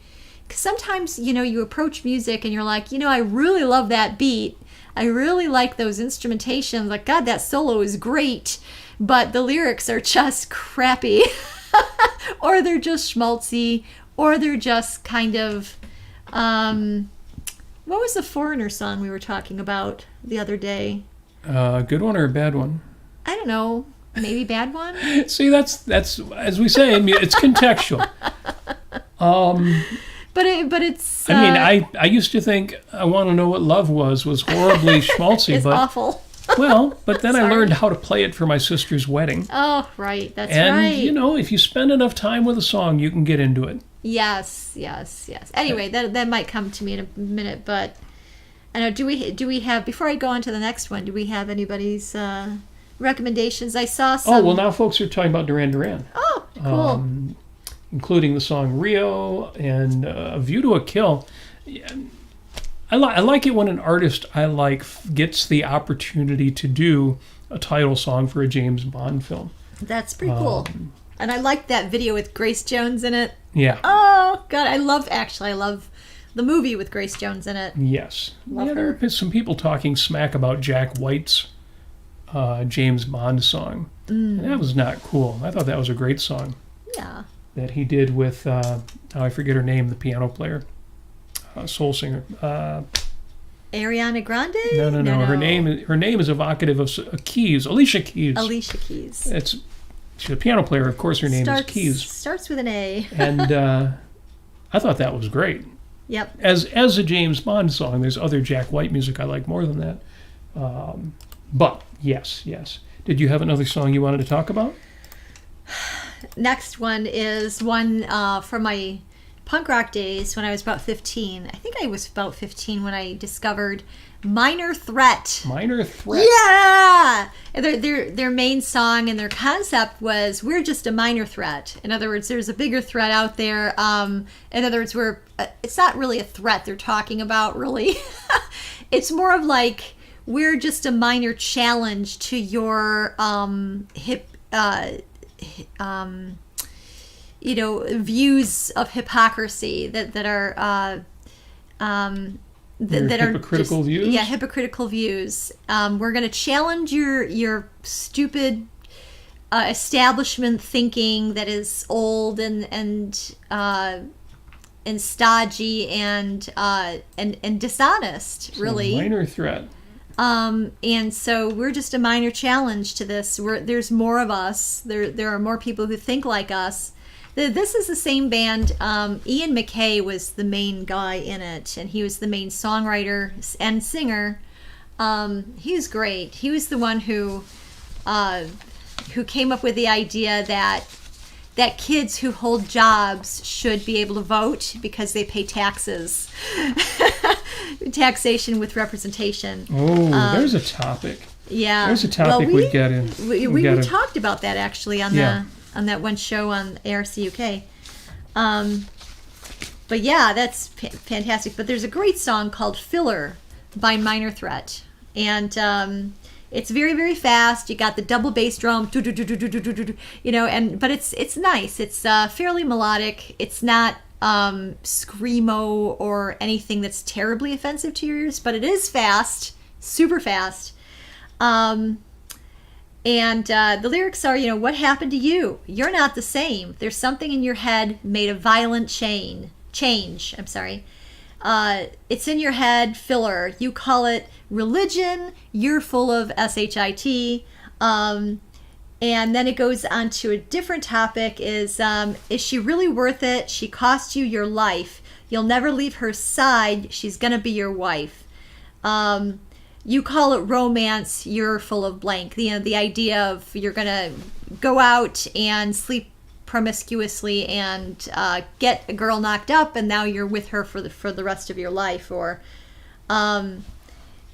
'Cause sometimes, you approach music and you're like, I really love that beat. I really like those instrumentations. Like, God, that solo is great. But the lyrics are just crappy. Or they're just schmaltzy. Or they're just kind of... what was the Foreigner song we were talking about the other day? A good one or a bad one? I don't know. Maybe bad one? See, that's as we say, it's contextual. But it's... I used to think I Want to Know What Love was horribly schmaltzy. It's awful. Well, but then I learned how to play it for my sister's wedding. Oh, right. That's right. And, if you spend enough time with a song, you can get into it. Yes. Anyway, that might come to me in a minute, but... I know. Do we have, before I go on to the next one, do we have anybody's recommendations? I saw some... Oh, well, now folks are talking about Duran Duran. Oh, cool. Including the song Rio and A View to a Kill. I like it when an artist I like gets the opportunity to do a title song for a James Bond film. That's pretty cool. And I like that video with Grace Jones in it. Yeah. Oh, God, I love the movie with Grace Jones in it. Yes. Love her. There are some people talking smack about Jack White's James Bond song. And that was not cool. I thought that was a great song. Yeah. That he did with, I forget her name, the piano player, soul singer. Ariana Grande? No. Her name is evocative of Keys. Alicia Keys. Alicia Keys. She's a piano player. Of course, her name is Keys. Starts with an A. And I thought that was great. Yep. As a James Bond song, there's other Jack White music I like more than that. But yes. Did you have another song you wanted to talk about? Next one is one from my punk rock days when I was about 15. I think I was about 15 when I discovered Minor Threat. Minor Threat. Yeah! Their main song and their concept was, we're just a minor threat. In other words, there's a bigger threat out there. In other words, it's not really a threat they're talking about, really. It's more of like, we're just a minor challenge to your views of hypocrisy that are that are hypocritical views. Yeah, hypocritical views. We're going to challenge your stupid establishment thinking that is old and stodgy and dishonest. Really, minor threat. And so we're just a minor challenge to this. There's more of us. There are more people who think like us. This is the same band. Ian MacKaye was the main guy in it, and he was the main songwriter and singer. He was great. He was the one who came up with the idea that kids who hold jobs should be able to vote because they pay taxes. Taxation with representation. Oh, there's a topic. Yeah. There's a topic we'd get in. We talked about that actually on that one show on ARC UK. But yeah, that's fantastic. But there's a great song called Filler by Minor Threat. And it's very, very fast. You got the double bass drum, but it's nice. It's fairly melodic. It's not screamo or anything that's terribly offensive to your ears, but it is fast, super fast. And the lyrics are, what happened to you? You're not the same. There's something in your head made a violent change. It's in your head, filler. You call it religion. You're full of shit. And then it goes on to a different topic. Is she really worth it? She cost you your life. You'll never leave her side. She's gonna be your wife. You call it romance. You're full of blank. The idea of you're gonna go out and sleep promiscuously and get a girl knocked up, and now you're with her for the rest of your life, or so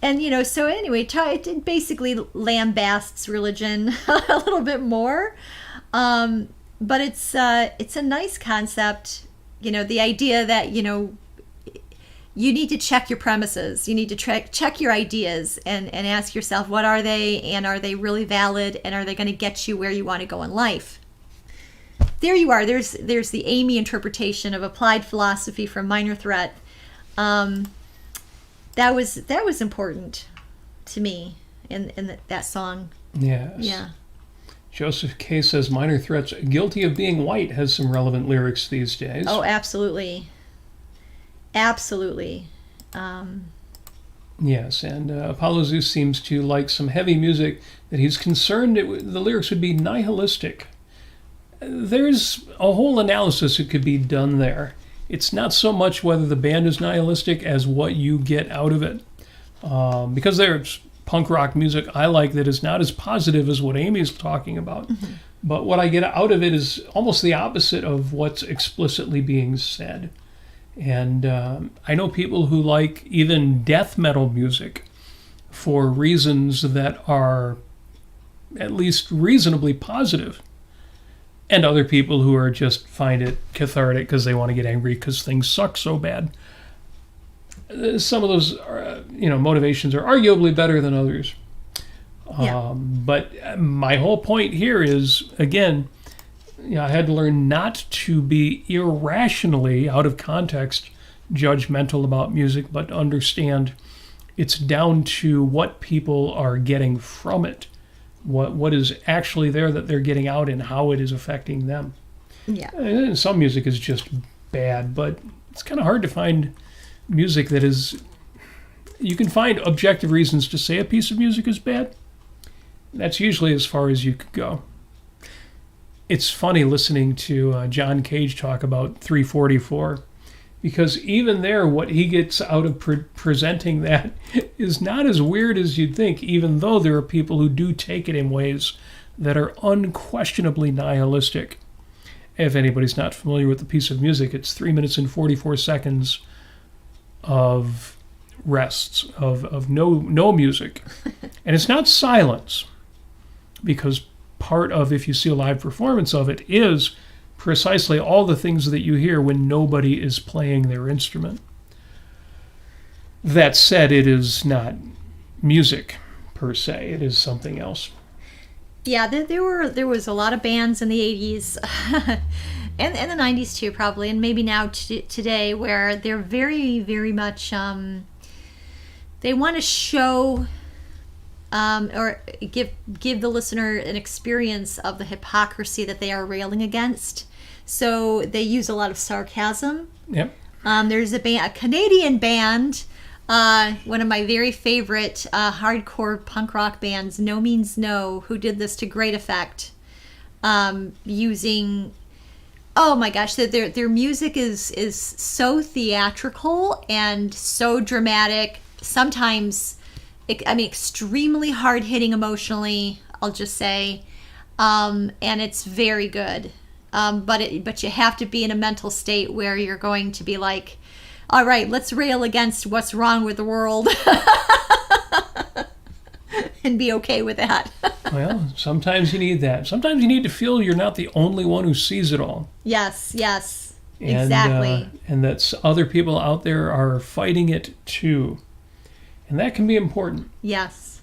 anyway, it basically lambasts religion a little bit more, but it's a nice concept. The idea that you need to check your premises, you need to check your ideas and ask yourself, what are they, and are they really valid, and are they going to get you where you want to go in life? There you are. There's the Amy interpretation of applied philosophy from Minor Threat. That was important to me in that song. Yes. Yeah. Joseph K. says Minor Threat's Guilty of Being White has some relevant lyrics these days. Oh, absolutely. Absolutely. Yes, and Apollo Zeus seems to like some heavy music that he's concerned the lyrics would be nihilistic. There's a whole analysis that could be done there. It's not so much whether the band is nihilistic as what you get out of it. Because there's punk rock music I like that is not as positive as what Amy's talking about. Mm-hmm. But what I get out of it is almost the opposite of what's explicitly being said. And I know people who like even death metal music for reasons that are at least reasonably positive. And other people who are just find it cathartic because they want to get angry because things suck so bad. Some of those, motivations are arguably better than others. Yeah. But my whole point here is, again, I had to learn not to be irrationally out of context judgmental about music, but understand it's down to what people are getting from it. What is actually there that they're getting out and how it is affecting them. Yeah. And some music is just bad, but it's kind of hard to find music that is... You can find objective reasons to say a piece of music is bad. That's usually as far as you could go. It's funny listening to John Cage talk about 344, because even there, what he gets out of presenting that is not as weird as you'd think, even though there are people who do take it in ways that are unquestionably nihilistic. if anybody's not familiar with the piece of music, it's 3 minutes and 44 seconds of rests, of no music. And it's not silence, because part of, if you see a live performance of it, is precisely all the things that you hear when nobody is playing their instrument. That said, it is not music per se. It is something else. Yeah, there was a lot of bands in the 80s and the 90s too, probably, and maybe now today, where they're very, very much they want to show or give the listener an experience of the hypocrisy that they are railing against. So they use a lot of sarcasm. Yep. There's a Canadian band, one of my very favorite hardcore punk rock bands, No Means No, who did this to great effect, using, oh my gosh, their music is so theatrical and so dramatic, sometimes extremely hard-hitting emotionally, I'll just say, and it's very good. But you have to be in a mental state where you're going to be like, all right, let's rail against what's wrong with the world and be okay with that. Well, sometimes you need that. Sometimes you need to feel you're not the only one who sees it all. Yes, exactly. And that other people out there are fighting it too. And that can be important. Yes.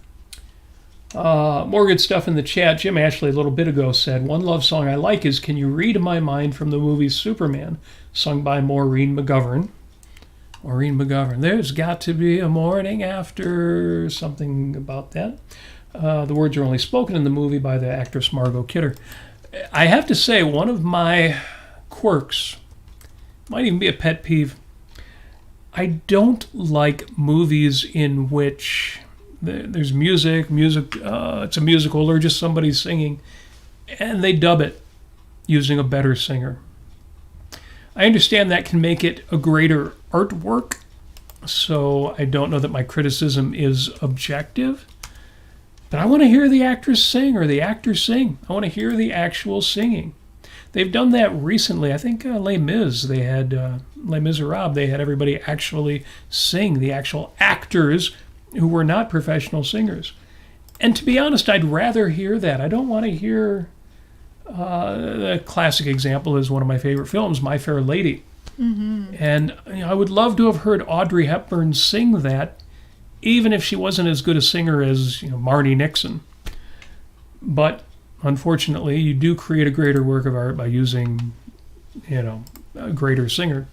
More good stuff in the chat. Jim Ashley a little bit ago said, one love song I like is Can You Read My Mind from the movie Superman, sung by Maureen McGovern. Maureen McGovern. There's got to be a morning after, something about that. The words are only spoken in the movie by the actress Margot Kidder. I have to say, one of my quirks, might even be a pet peeve, I don't like movies in which there's music, it's a musical, or just somebody singing, and they dub it using a better singer. I understand that can make it a greater artwork, so I don't know that my criticism is objective, but I want to hear the actress sing or the actor sing. I want to hear the actual singing. They've done that recently. I think Les Mis, they had Les Miserables, they had everybody actually sing, the actual actors who were not professional singers. And to be honest, I'd rather hear that. I don't want to hear, the classic example is one of my favorite films, My Fair Lady. Mm-hmm. And I would love to have heard Audrey Hepburn sing that, even if she wasn't as good a singer as Marnie Nixon. But unfortunately, you do create a greater work of art by using, a greater singer.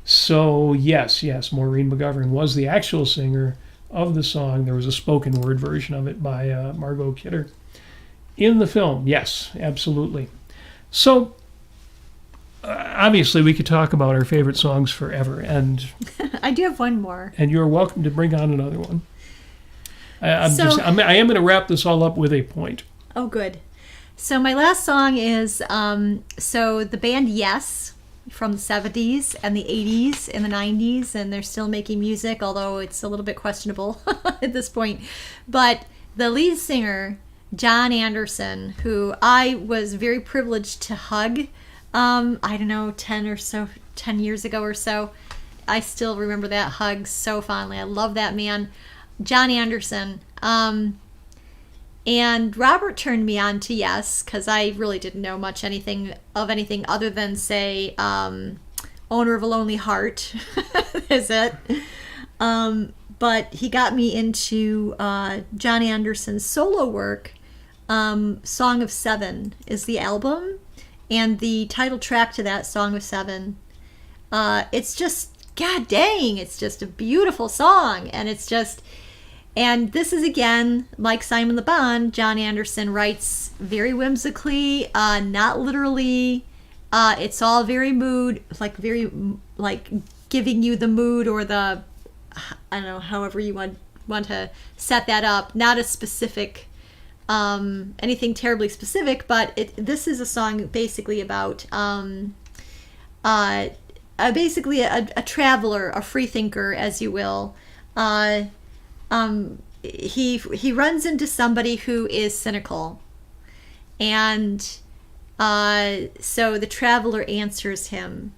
So yes, Maureen McGovern was the actual singer of the song. There was a spoken word version of it by Margot Kidder in the film. Yes, absolutely. So obviously we could talk about our favorite songs forever, and I do have one more. And you're welcome to bring on another one. I am going to wrap this all up with a point. Oh, good. So my last song is the band Yes, from the 70s and the 80s and the 90s, and they're still making music, although it's a little bit questionable at this point. But the lead singer, John Anderson, who I was very privileged to hug, I don't know, 10 years ago or so. I still remember that hug so fondly. I love that man, John Anderson. And Robert turned me on to Yes, because I really didn't know much anything other than, say, Owner of a Lonely Heart is it. But he got me into John Anderson's solo work. Song of Seven is the album, and the title track to that, Song of Seven, it's just, god dang, it's just a beautiful song, and this is, again, like Simon Le Bon, John Anderson writes very whimsically, not literally. It's all very giving you the mood or the, I don't know, however you want to set that up. Not a specific, anything terribly specific, but this is a song basically about basically a traveler, a freethinker, as you will. He runs into somebody who is cynical, and So the traveler answers him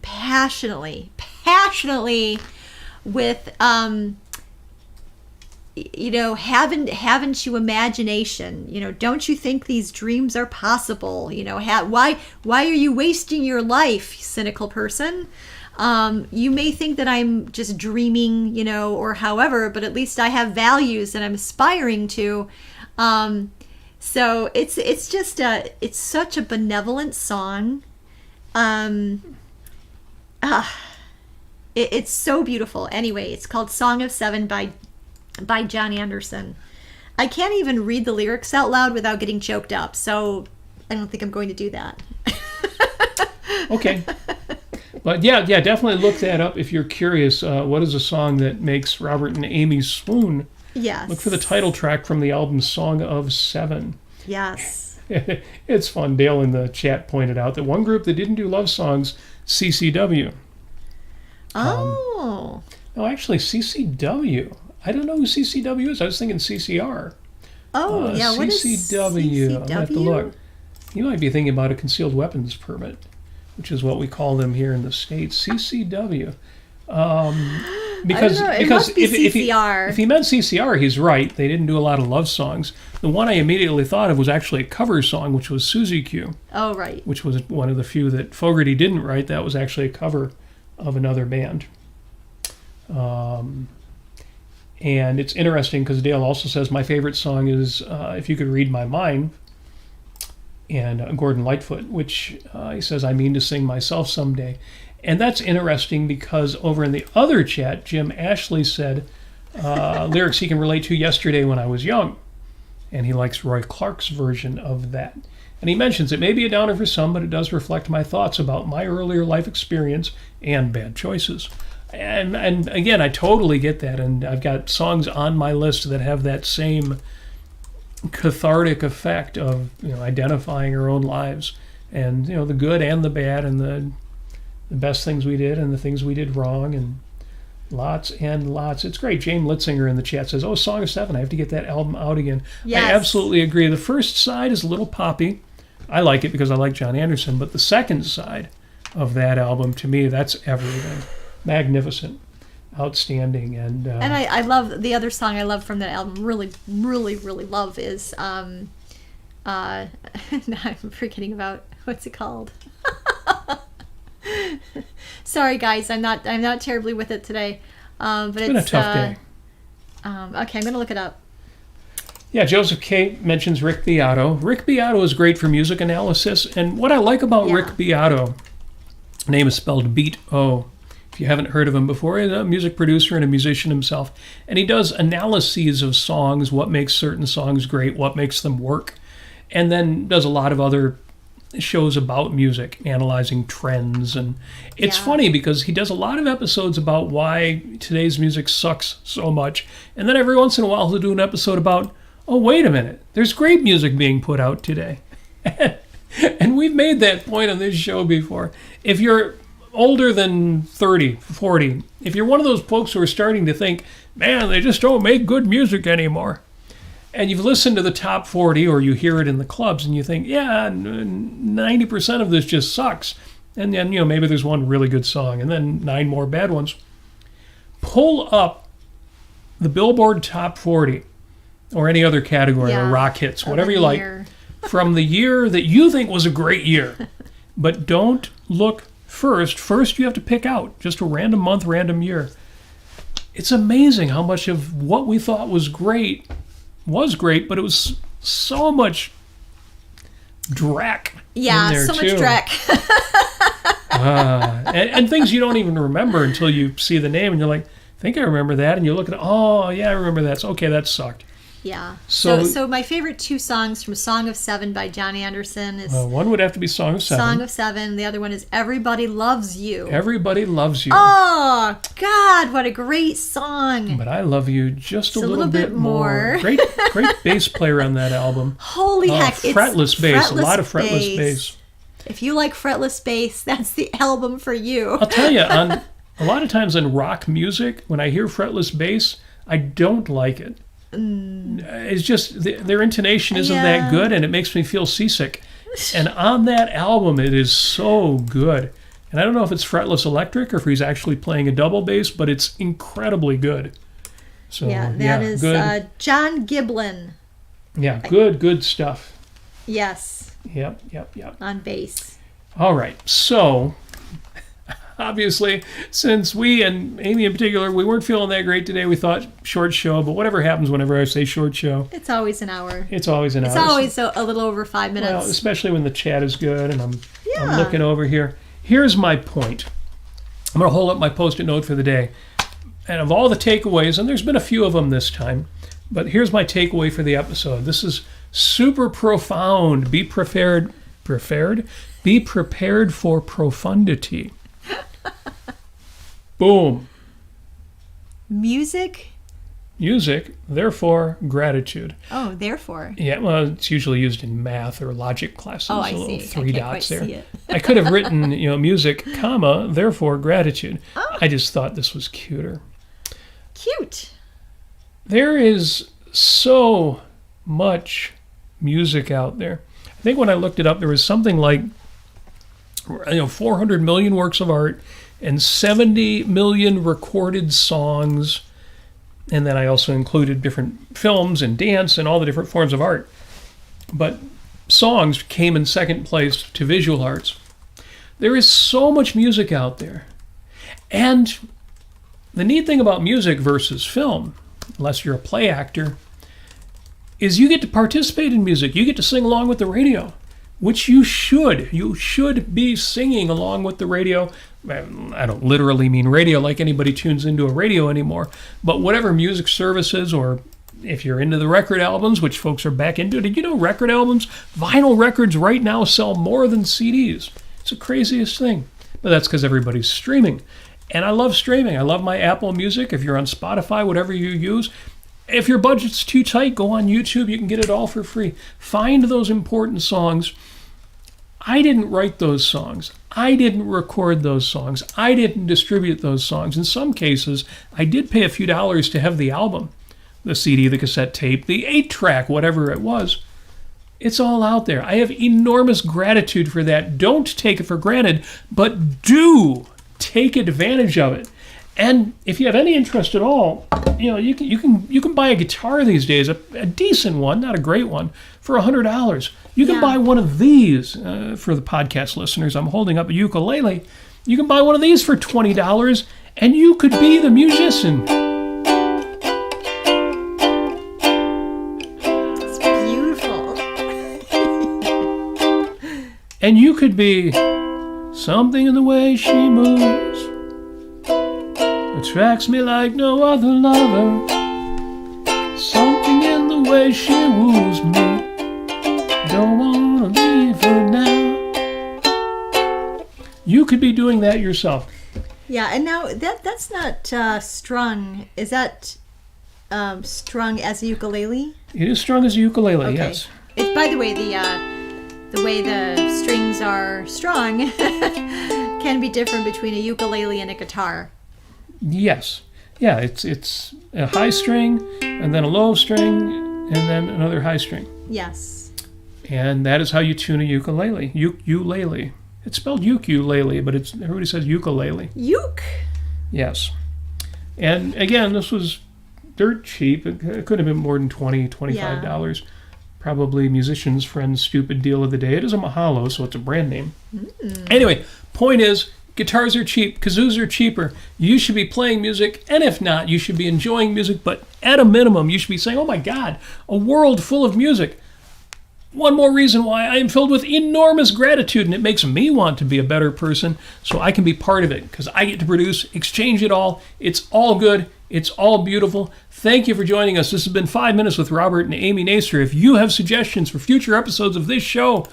passionately with, haven't you imagination? Don't you think these dreams are possible? Why are you wasting your life, cynical person? You may think that I'm just dreaming, or however, but at least I have values that I'm aspiring to. So it's just it's such a benevolent song. It's so beautiful. Anyway, it's called Song of Seven by John Anderson. I can't even read the lyrics out loud without getting choked up, so I don't think I'm going to do that. Okay. But yeah, definitely look that up if you're curious. What is a song that makes Robert and Amy swoon? Yes. Look for the title track from the album Song of Seven. Yes. It's fun. Dale in the chat pointed out that one group that didn't do love songs, CCW. Oh. No, actually, CCW. I don't know who CCW is. I was thinking CCR. Oh, yeah. What is CCW? I'll have to look. You might be thinking about a concealed weapons permit, which is what we call them here in the States. CCW. Because it must be CCR. If he meant CCR, he's right. They didn't do a lot of love songs. The one I immediately thought of was actually a cover song, which was Suzy Q. Oh, right. Which was one of the few that Fogerty didn't write. That was actually a cover of another band. And it's interesting because Dale also says my favorite song is If You Could Read My Mind, and Gordon Lightfoot, which he says I mean to sing myself someday. And that's interesting because over in the other chat, Jim Ashley said lyrics he can relate to Yesterday When I Was Young. And he likes Roy Clark's version of that. And he mentions it may be a downer for some, but it does reflect my thoughts about my earlier life experience and bad choices. And again, I totally get that. And I've got songs on my list that have that same cathartic effect of identifying our own lives and the good and the bad and the best things we did and the things we did wrong and lots and lots. It's great. Jane Litzinger in the chat says, oh, Song of Seven, I have to get that album out again. Yes. I absolutely agree. The first side is a little poppy. I like it because I like John Anderson, but the second side of that album, to me, that's everything. Magnificent. Outstanding. And I love the other song I love from that album, really, really, really love is now I'm forgetting about what's it called. Sorry guys, I'm not terribly with it today. But it's been a tough day. Okay, I'm gonna look it up. Yeah, Joseph K. mentions Rick Beato. Rick Beato is great for music analysis, and what I like about Rick Beato, name is spelled Beat-O. If you haven't heard of him before, he's a music producer and a musician himself. And he does analyses of songs, what makes certain songs great, what makes them work. And then does a lot of other shows about music, analyzing trends. And it's funny because he does a lot of episodes about why today's music sucks so much. And then every once in a while he'll do an episode about, oh, wait a minute, there's great music being put out today. And we've made that point on this show before. If you're older than 30, 40, if you're one of those folks who are starting to think, man, they just don't make good music anymore, and you've listened to the top 40 or you hear it in the clubs and you think, yeah, 90% of this just sucks, and then maybe there's one really good song and then 9 more bad ones, pull up the Billboard Top 40 or any other category, or rock hits, whatever you like, from the year that you think was a great year. But don't look First, you have to pick out just a random month, random year. It's amazing how much of what we thought was great, but it was so much dreck. Yeah, in there so too. Much dreck. And things you don't even remember until you see the name and you're like, I think I remember that. And you look at it, oh, yeah, I remember that. So, okay, that sucked. Yeah. So my favorite 2 songs from Song of Seven by John Anderson is... one would have to be Song of Seven. Song of Seven. The other one is Everybody Loves You. Everybody Loves You. Oh, God, what a great song. But I Love You just a little bit more. Great bass player on that album. Holy heck. Fretless bass. A lot of fretless bass. If you like fretless bass, that's the album for you. I'll tell you, a lot of times in rock music, when I hear fretless bass, I don't like it. It's just their intonation isn't that good, and it makes me feel seasick. And on that album, it is so good. And I don't know if it's fretless electric or if he's actually playing a double bass, but it's incredibly good. So, that is good. John Giblin. Yeah, good stuff. Yes. Yep. On bass. All right. So, obviously, since we, and Amy in particular, we weren't feeling that great today, we thought short show, but whatever happens whenever I say short show. It's always an hour. It's always an hour. It's always a little over 5 minutes. Well, especially when the chat is good, and I'm looking over here. Here's my point. I'm going to hold up my PostIt Note for the day. And of all the takeaways, and there's been a few of them this time, but here's my takeaway for the episode. This is super profound. Be prepared for profundity. Boom. Music, therefore gratitude. Oh, therefore. Yeah, well, it's usually used in math or logic classes. Oh, I see. Three dots there. See it. I could have written, music, comma, therefore gratitude. Oh. I just thought this was cuter. Cute. There is so much music out there. I think when I looked it up, there was something like 400 million works of art and 70 million recorded songs. And then I also included different films and dance and all the different forms of art. But songs came in second place to visual arts. There is so much music out there. And the neat thing about music versus film, unless you're a play actor, is you get to participate in music. You get to sing along with the radio, which you should. You should be singing along with the radio. I don't literally mean radio like anybody tunes into a radio anymore, but whatever music services, or if you're into the record albums, which folks are back into. Did you know record albums, vinyl records right now sell more than CDs? It's the craziest thing. But that's because everybody's streaming. And I love streaming. I love my Apple Music. If you're on Spotify, whatever you use. If your budget's too tight, go on YouTube. You can get it all for free. Find those important songs. I didn't write those songs. I didn't record those songs. I didn't distribute those songs. In some cases, I did pay a few dollars to have the album, the CD, the cassette tape, the 8-track, whatever it was. It's all out there. I have enormous gratitude for that. Don't take it for granted, but do take advantage of it. And if you have any interest at all, you can buy a guitar these days, a decent one, not a great one, for $100. You can buy one of these for the podcast listeners. I'm holding up a ukulele. You can buy one of these for $20, and you could be the musician. It's beautiful. And you could be something in the way she moves attracts me like no other lover. Something in the way she woos me. Don't wanna leave her now. You could be doing that yourself. Yeah, and now that's not strung. Is that strung as a ukulele? It is strung as a ukulele, okay. Yes. It's, by the way, the way the strings are strung can be different between a ukulele and a guitar. Yes. Yeah, it's a high string, and then a low string, and then another high string. Yes. And that is how you tune a ukulele. Ukulele. It's spelled ukulele, but everybody says ukulele. Uke. Yes. And again, this was dirt cheap. It could have been more than $20, $25. Yeah. Probably musician's friend's stupid deal of the day. It is a Mahalo, so it's a brand name. Anyway, point is, guitars are cheap, kazoos are cheaper. You should be playing music, and if not, you should be enjoying music, but at a minimum, you should be saying, oh my God, a world full of music. One more reason why I am filled with enormous gratitude, and it makes me want to be a better person so I can be part of it, because I get to produce, exchange it all. It's all good. It's all beautiful. Thank you for joining us. This has been 5 Minutes with Robert and Amy Nasir. If you have suggestions for future episodes of this show,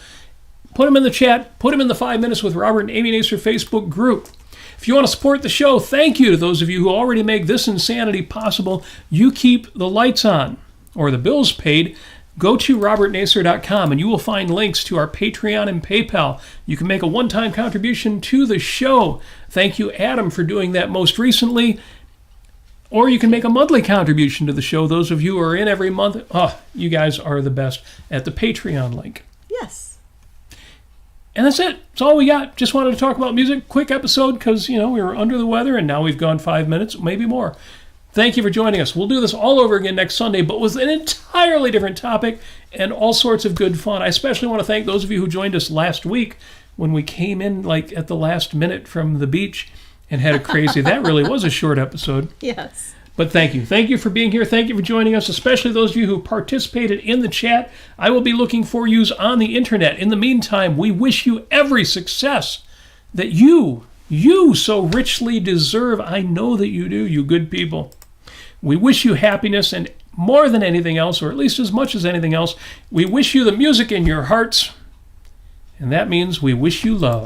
put them in the chat. Put them in the 5 Minutes with Robert and Amy Nasir Facebook group. If you want to support the show, thank you to those of you who already make this insanity possible. You keep the lights on, or the bills paid. Go to robertnasir.com and you will find links to our Patreon and PayPal. You can make a one-time contribution to the show. Thank you, Adam, for doing that most recently. Or you can make a monthly contribution to the show. Those of you who are in every month, you guys are the best at the Patreon link. Yes. And that's it. That's all we got. Just wanted to talk about music. Quick episode because, we were under the weather and now we've gone 5 minutes, maybe more. Thank you for joining us. We'll do this all over again next Sunday, but with an entirely different topic and all sorts of good fun. I especially want to thank those of you who joined us last week when we came in like at the last minute from the beach and had a crazy, that really was a short episode. Yes. But thank you. Thank you for being here. Thank you for joining us, especially those of you who participated in the chat. I will be looking for yous on the internet. In the meantime, we wish you every success that you so richly deserve. I know that you do, you good people. We wish you happiness, and more than anything else, or at least as much as anything else, we wish you the music in your hearts. And that means we wish you love.